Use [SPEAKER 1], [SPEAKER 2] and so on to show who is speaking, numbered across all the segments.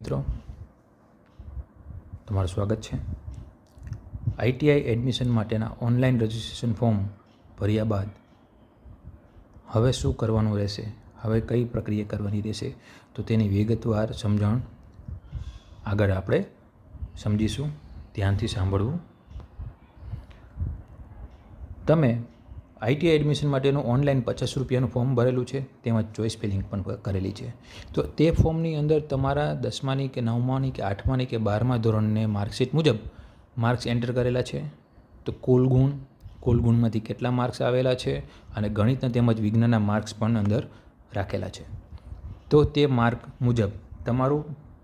[SPEAKER 1] મિત્રો તમારું સ્વાગત છે। આઈટીઆઈ એડમિશન માટેના ઓનલાઈન રજિસ્ટ્રેશન ફોર્મ ભર્યા બાદ હવે શું કરવાનું રહેશે, હવે કઈ પ્રક્રિયા કરવાની રહેશે, તો તેની વિગતવાર સમજણ આગળ આપણે સમજીશું। ધ્યાનથી સાંભળવું। તમે આઈટીઆઈ એડમિશન માટેનું ઓનલાઈન 50 રૂપિયાનું ફોર્મ ભરેલું છે, તેમજ ચોઈસ ફિલિંગ પણ કરેલી છે। તો તે ફોર્મની અંદર તમારા 10માની કે 9માની કે 8માની કે 12મા ધોરણને માર્કશીટ મુજબ માર્ક્સ એન્ટર કરેલા છે। તો કુલ ગુણમાંથી કેટલા માર્ક્સ આવેલા છે અને ગણિતના તેમજ વિજ્ઞાનના માર્ક્સ પણ અંદર રાખેલા છે। તો તે માર્ક મુજબ તમારું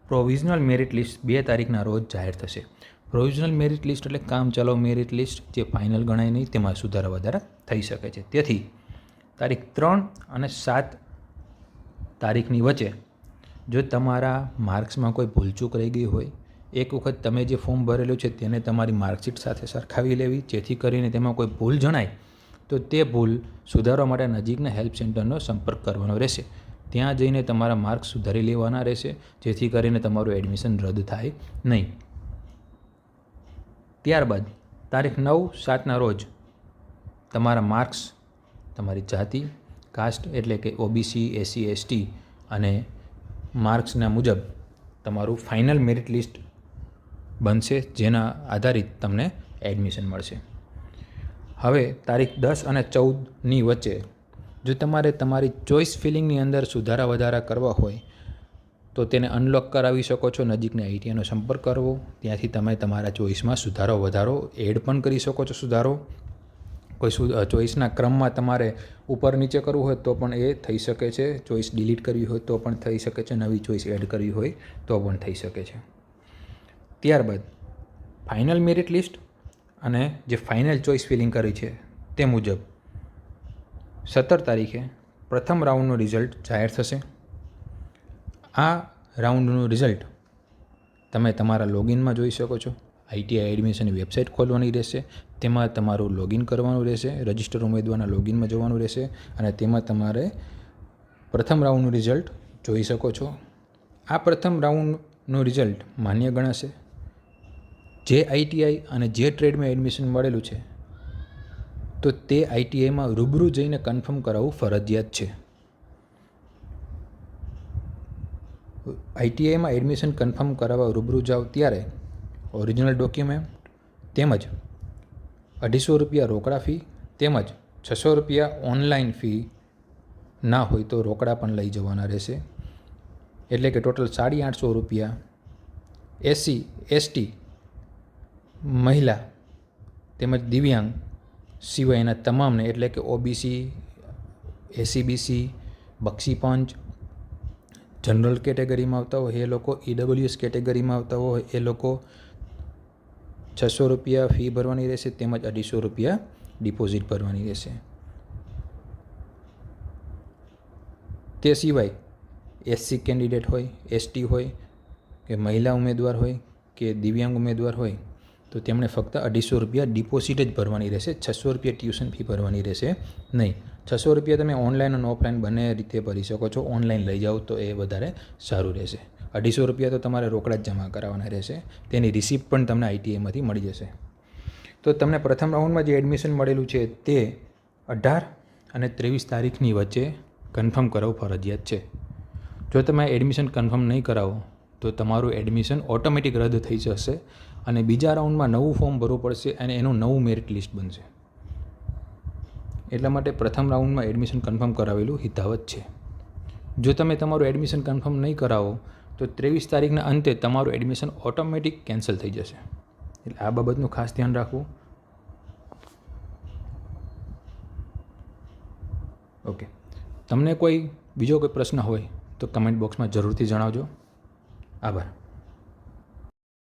[SPEAKER 1] પ્રોવિઝનલ મેરિટ લિસ્ટ 2 તારીખના રોજ જાહેર થશે। પ્રોવિઝનલ મેરિટ લિસ્ટ એટલે કામ ચાલો મેરિટ લિસ્ટ, જે ફાઇનલ ગણાય નહીં, તેમાં સુધારા વધારા થઈ શકે છે। તેથી તારીખ 3 અને 7 તારીખની વચ્ચે જો તમારા માર્ક્સમાં કોઈ ભૂલચૂક રહી ગઈ હોય, એક વખત તમે જે ફોર્મ ભરેલું છે તેને તમારી માર્કશીટ સાથે સરખાવી લેવી, જેથી કરીને તેમાં કોઈ ભૂલ જણાય તો તે ભૂલ સુધારવા માટે નજીકના હેલ્પ સેન્ટરનો સંપર્ક કરવાનો રહેશે। ત્યાં જઈને તમારા માર્ક્સ સુધારી લેવાના રહેશે, જેથી કરીને તમારું એડમિશન રદ થાય નહીં। ત્યારબાદ તારીખ 9-7ના રોજ તમારા માર્ક્સ તમારી જાતિ, કાસ્ટ એટલે કે ઓબીસી, એસસી, એસટી અને માર્ક્સના મુજબ તમારું ફાઇનલ મેરિટ લિસ્ટ બનશે, જેના આધારિત તમને એડમિશન મળશે। હવે તારીખ 10 અને 14ની વચ્ચે જો તમારે તમારી ચોઈસ ફિલિંગની અંદર સુધારા વધારા કરવા હોય તો તેને અનલોક કરાવી શકો છો। નજીકના આઈટીઆઈનો સંપર્ક કરવો, ત્યાંથી તમે તમારા ચોઈસમાં સુધારો વધારો એડ પણ કરી શકો છો। સુધારો કોઈ ચોઈસના ક્રમમાં તમારે ઉપર નીચે કરવું હોય તો પણ એ થઈ શકે છે। ચોઈસ ડિલીટ કરવી હોય તો પણ થઈ શકે છે, નવી ચોઈસ એડ કરવી હોય તો પણ થઈ શકે છે। ત્યારબાદ ફાઇનલ મેરિટ લિસ્ટ અને જે ફાઇનલ ચોઈસ ફિલિંગ કરી છે તે મુજબ 17 તારીખે પ્રથમ રાઉન્ડનું રિઝલ્ટ જાહેર થશે। આ રાઉન્ડનું રિઝલ્ટ તમે તમારા લોગિનમાં જોઈ શકો છો। આઈટીઆઈ એડમિશનની વેબસાઇટ ખોલવાની રહેશે, તેમાં તમારું લોગિન કરવાનું રહેશે, રજિસ્ટર ઉમેદવારના લોગિનમાં જવાનું રહેશે અને તેમાં તમારે પ્રથમ રાઉન્ડનું રિઝલ્ટ જોઈ શકો છો। આ પ્રથમ રાઉન્ડનું રિઝલ્ટ માન્ય ગણાશે। જે આઈટીઆઈ અને જે ટ્રેડમાં એડમિશન મળેલું છે તો તે આઈટીઆઈમાં રૂબરૂ જઈને કન્ફર્મ કરાવવું ફરજિયાત છે। આઈટીઆઈમાં એડમિશન કન્ફર્મ કરાવવા રૂબરૂ જાઓ ત્યારે ઓરિજિનલ ડોક્યુમેન્ટ તેમજ 250 રૂપિયા રોકડા ફી તેમજ 600 રૂપિયા ઓનલાઈન ફી ના હોય તો રોકડા પણ લઈ જવાના રહેશે। એટલે કે ટોટલ 850 રૂપિયા એસસી, એસટી, મહિલા તેમજ દિવ્યાંગ સિવાયના તમામને, એટલે કે ઓબીસી, એસીબીસી, બક્ષીપંચ, જનરલ કેટેગરીમાં આવતા હોય એ લોકો, ઈડબ્લ્યુએસ કેટેગરીમાં આવતા હોય એ લોકો 600 રૂપિયા ફી ભરવાની રહેશે તેમજ 250 રૂપિયા ડિપોઝિટ ભરવાની રહેશે। તે સિવાય એસસી કેન્ડિડેટ હોય, એસટી હોય કે મહિલા ઉમેદવાર હોય કે દિવ્યાંગ ઉમેદવાર હોય તો તેમણે ફક્ત 250 રૂપિયા ડિપોઝિટ જ ભરવાની રહેશે। 600 રૂપિયા ટ્યુશન ફી ભરવાની રહેશે નહીં। 600 રૂપિયા તમે ઓનલાઈન અને ઓફલાઈન બંને રીતે ભરી શકો છો। ઓનલાઈન લઈ જાઓ તો એ વધારે સારું રહેશે। 250 રૂપિયા તો તમારે રોકડા જ જમા કરાવવાના રહેશે, તેની રિસિપ્ટ પણ તમને આઈટીઆઈમાંથી મળી જશે। તો તમને પ્રથમ રાઉન્ડમાં જે એડમિશન મળેલું છે તે 18 અને 23 તારીખની વચ્ચે કન્ફર્મ કરાવવું ફરજિયાત છે। જો તમે એડમિશન કન્ફર્મ નહીં કરાવો તો તમારું એડમિશન ઓટોમેટિક રદ થઈ જશે અને બીજા રાઉન્ડમાં નવું ફોર્મ ભરવું પડશે અને એનું નવું મેરિટ લિસ્ટ બનશે। એટલા માટે પ્રથમ રાઉન્ડમાં એડમિશન કન્ફર્મ કરાવેલું હિતાવત છે। જો તમે તમારું એડમિશન કન્ફર્મ નહીં કરાવો તો 23 તારીખના અંતે તમારું એડમિશન ઓટોમેટિક કેન્સલ થઈ જશે। એટલે આ બાબતનું ખાસ ધ્યાન રાખવું। ઓકે, તમને કોઈ બીજો કોઈ પ્રશ્ન હોય તો કમેન્ટ બોક્સમાં જરૂરથી જણાવજો। આભાર।